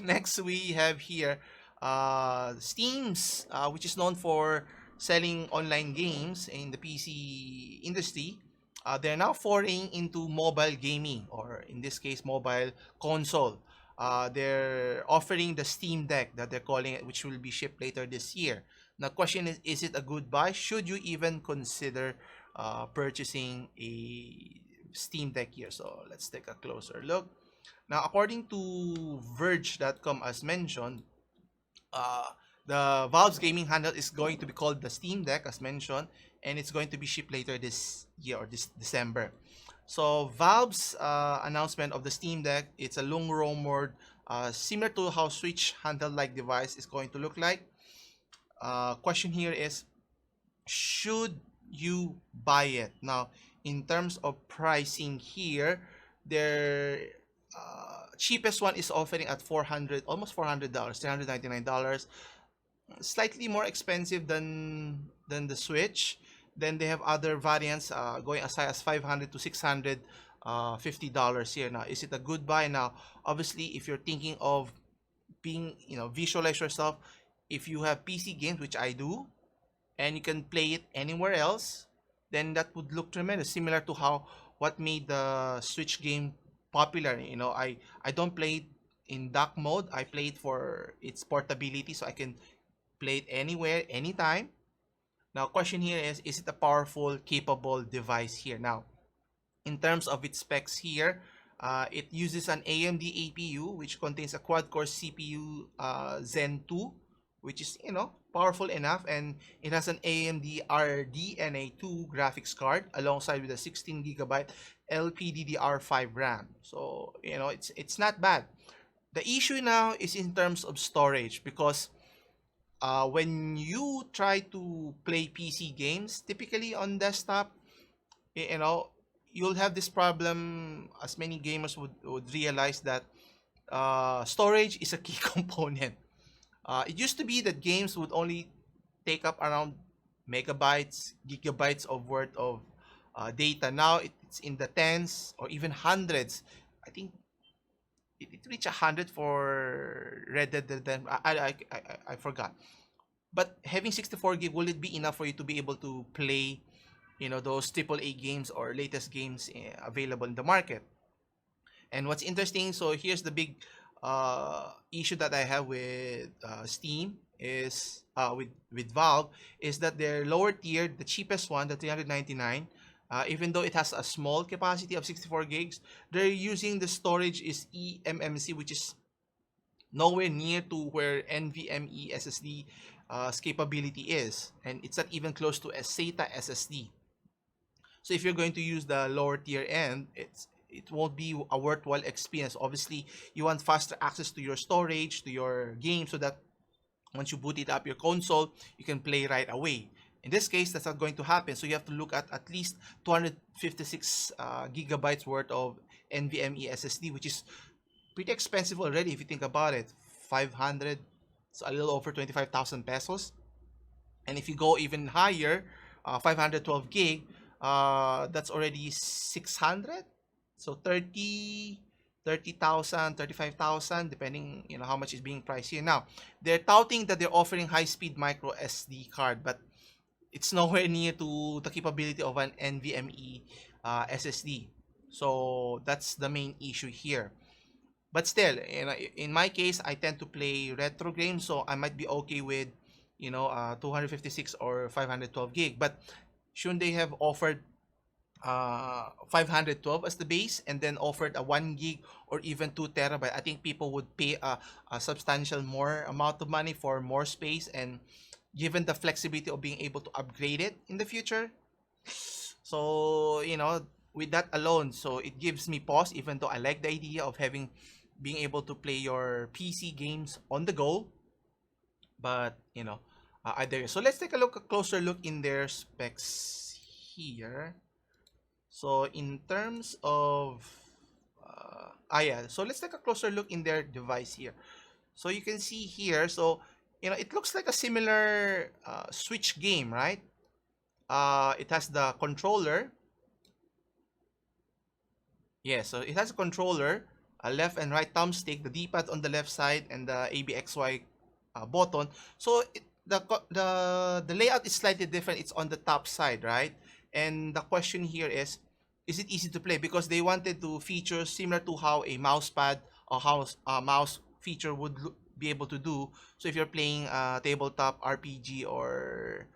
next we have here Steam's, which is known for selling online games in the PC industry. They're now foraying into mobile gaming, or in this case, mobile console. They're offering the Steam Deck that they're calling it, which will be shipped later this year. Now, question is it a good buy? Should you even consider purchasing a Steam Deck here? So let's take a closer look. Now, according to Verge.com, as mentioned, uh, the Valve's gaming handle is going to be called the Steam Deck, as mentioned, and it's going to be shipped later this year or this December. So Valve's announcement of the Steam Deck, it's a long rumored, similar to how Switch handheld-like device is going to look like. Question here is, should you buy it? Now, in terms of pricing here, their cheapest one is offering at 400, almost $400, $399, slightly more expensive than the Switch. Then they have other variants going as high as 500 to 600 $50 here. Now, is it a good buy? Now, obviously, if you're thinking of being, visualize yourself, if you have PC games, which I do, and you can play it anywhere else, then that would look tremendous, similar to how what made the Switch game popular. I don't play it in dock mode. I play it for its portability, so I can play it anywhere, anytime. Now, question here is it a powerful, capable device here? Now, in terms of its specs here, it uses an AMD APU, which contains a quad-core CPU Zen 2, which is, powerful enough, and it has an AMD RDNA 2 graphics card alongside with a 16 GB LPDDR5 RAM. So, it's not bad. The issue now is in terms of storage, because when you try to play PC games, typically on desktop, you know, you'll have this problem, as many gamers would realize, that storage is a key component. It used to be that games would only take up around megabytes, gigabytes of worth of data. Now it's in the tens or even hundreds. I think it reached 100 for Red Dead Redemption. I forgot. But having 64 gig, will it be enough for you to be able to play, those AAA games or latest games available in the market? And what's interesting, so here's the big issue that I have with Steam is with Valve, is that their lower tier, the cheapest one, the 399, even though it has a small capacity of 64 gigs, they're using the storage is eMMC, which is nowhere near to where NVMe SSD capability is, and it's not even close to a SATA SSD. So if you're going to use the lower tier end, it won't be a worthwhile experience. Obviously, you want faster access to your storage, to your game, so that once you boot it up your console, you can play right away. In this case, that's not going to happen. So you have to look at least 256 gigabytes worth of NVMe SSD, which is pretty expensive already if you think about it. 500, it's a little over 25,000 pesos. And if you go even higher, 512 gig, that's already 600. So 30,000, 35,000, depending, how much is being priced here. Now, they're touting that they're offering high-speed micro SD card, but it's nowhere near to the capability of an NVMe SSD. So that's the main issue here. But still, in my case, I tend to play retro games, so I might be okay with, 256 or 512 gig. But shouldn't they have offered 512 as the base, and then offered a 1 gig or even 2 terabyte? I think people would pay a substantial more amount of money for more space, and given the flexibility of being able to upgrade it in the future. So, with that alone, so it gives me pause, even though I like the idea of being able to play your PC games on the go. But, either. So let's take a closer look in their specs here. So in terms of, yeah, so let's take a closer look in their device here. So you can see here, so, it looks like a similar Switch game, right? It has the controller. Yeah, so it has a controller, a left and right thumbstick, the D-pad on the left side, and the ABXY button. So the layout is slightly different. It's on the top side, right? And the question here is it easy to play? Because they wanted to feature similar to how a mouse pad or how a mouse feature would be able to do. So if you're playing a tabletop RPG or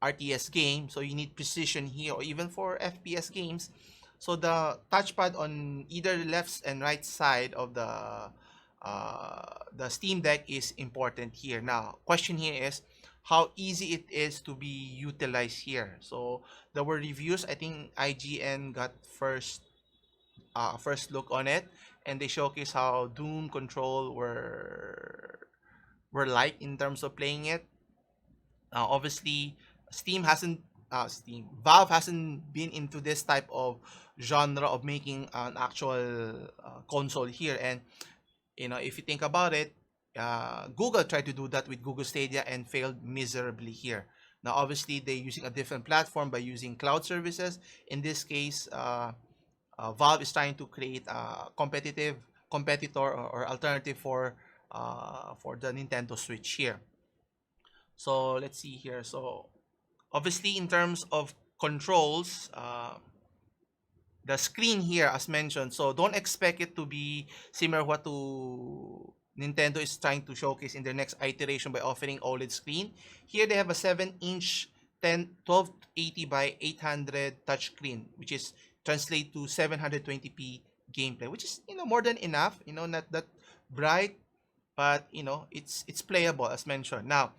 RTS game, so you need precision here, or even for FPS games. So the touchpad on either left and right side of the Steam Deck is important here. Now, question here is how easy it is to be utilized here. So there were reviews. I think IGN got first look on it, and they showcase how Doom Control were like in terms of playing it. Obviously, Valve hasn't been into this type of genre of making an actual console here. And if you think about it, Google tried to do that with Google Stadia and failed miserably here. Now, obviously, they're using a different platform by using cloud services. In this case, Valve is trying to create a competitor or alternative for the Nintendo Switch here. So let's see here. So obviously, in terms of controls, the screen here, as mentioned, so don't expect it to be similar what to Nintendo is trying to showcase in their next iteration by offering OLED screen. Here they have a 7-inch 1280 by 800 touchscreen, which is translate to 720p gameplay, which is more than enough. Not that bright, but it's playable as mentioned. Now,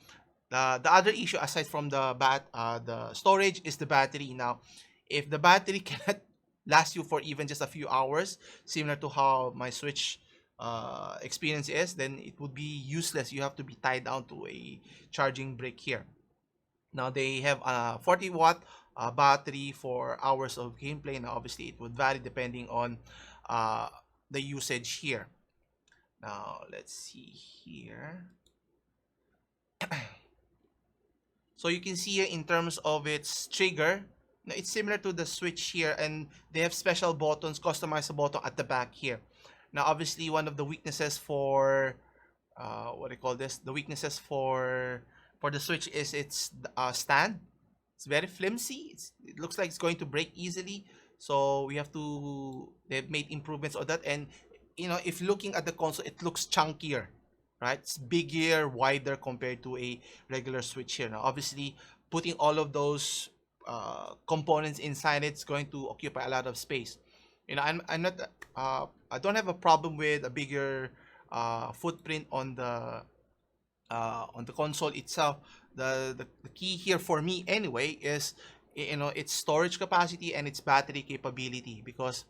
the other issue aside from the storage is the battery. Now, if the battery cannot last you for even just a few hours, similar to how my Switch experience is, then it would be useless. You have to be tied down to a charging brick here. Now they have a 40-watt battery for hours of gameplay. Now obviously it would vary depending on the usage here. Now let's see here. So you can see here in terms of its trigger, it's similar to the Switch here, and they have special buttons, customizable button at the back here. Now, obviously, one of the weaknesses for what do you call this? The weaknesses for the Switch is its stand. It's very flimsy. It looks like it's going to break easily. So they've made improvements on that. And if looking at the console, it looks chunkier, right? It's bigger, wider compared to a regular Switch here. Now, obviously, putting all of those components inside it's going to occupy a lot of space. I'm not I don't have a problem with a bigger footprint on the console itself. The key here for me anyway is its storage capacity and its battery capability, because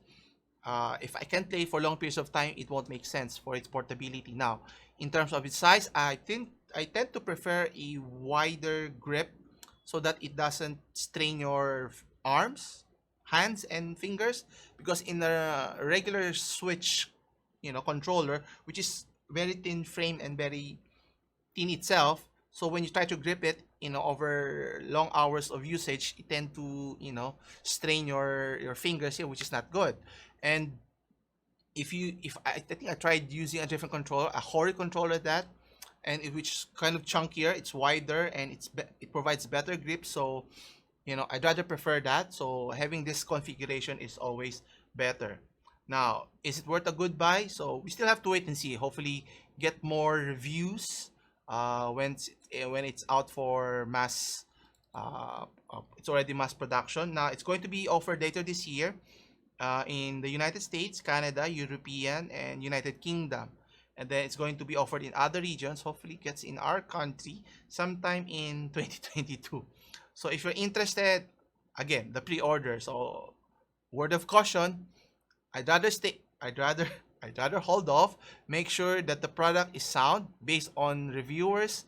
if I can play for long periods of time, it won't make sense for its portability. Now, in terms of its size, I tend to prefer a wider grip so that it doesn't strain your arms, hands, and fingers. Because in a regular Switch, controller, which is very thin frame and very thin itself, so when you try to grip it, over long hours of usage, it tend to, strain your fingers here, which is not good. And if I think I tried using a different controller, a Hori controller and which is kind of chunkier, it's wider, and it provides better grip. So I'd rather prefer that. So having this configuration is always better. Now, is it worth a good buy? So we still have to wait and see. Hopefully get more reviews when it's out for mass. It's already mass production. Now it's going to be offered later this year in the United States, Canada, European, and United Kingdom. And then it's going to be offered in other regions. Hopefully it gets in our country sometime in 2022. So if you're interested, again, the pre-order. So word of caution, I'd rather hold off. Make sure that the product is sound based on reviewers'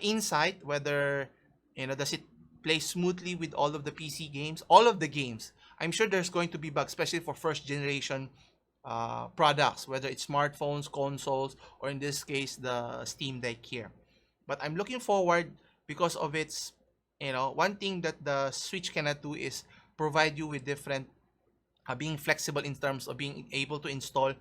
insight, whether does it play smoothly with all of the PC games, all of the games. I'm sure there's going to be bugs, especially for first generation products, whether it's smartphones, consoles, or in this case the Steam Deck here. But I'm looking forward because of its, one thing that the Switch cannot do is provide you with different being flexible in terms of being able to install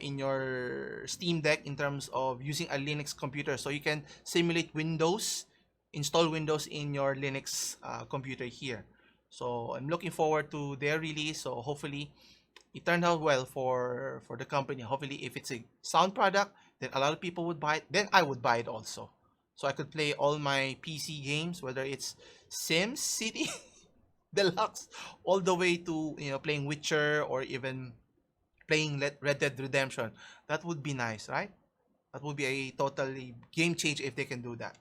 in your Steam Deck in terms of using a Linux computer. So you can simulate Windows, install Windows in your Linux computer here. So I'm looking forward to their release. So hopefully it turned out well for the company. Hopefully, if it's a sound product, then a lot of people would buy it. Then I would buy it also, so I could play all my PC games, whether it's Sims City Deluxe, all the way to playing Witcher or even playing Red Dead Redemption. That would be nice, right? That would be a totally game change if they can do that.